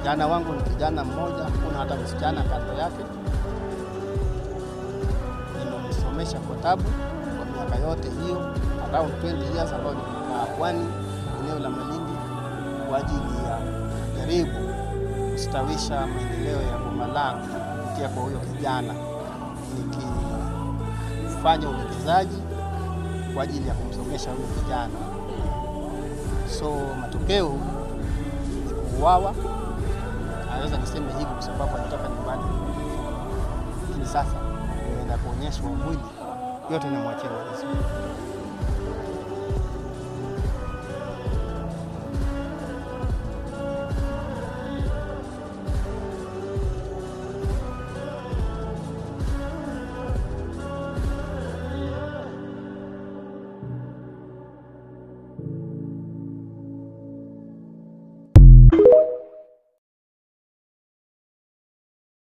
Kijana wangu ni kijana mmoja, kuna hata msichana kando yake. Nimemsomesha kwa tabu kwa miaka yote hiyo, around 20 years ambao nimekaa Pwani, eneo la Malindi, kwa ajili ya kujaribu kustawisha maendeleo ya boma langu kupitia kwa huyo kijana, nikifanya uwekezaji kwa ajili ya kumsomesha huyo kijana. So matokeo ni kuuawa. Naweza niseme hivi kwa sababu alitoka nyumbani. Lakini sasa ninapoonyeshwa mwili, yote namwachia Mwenyezi Mungu.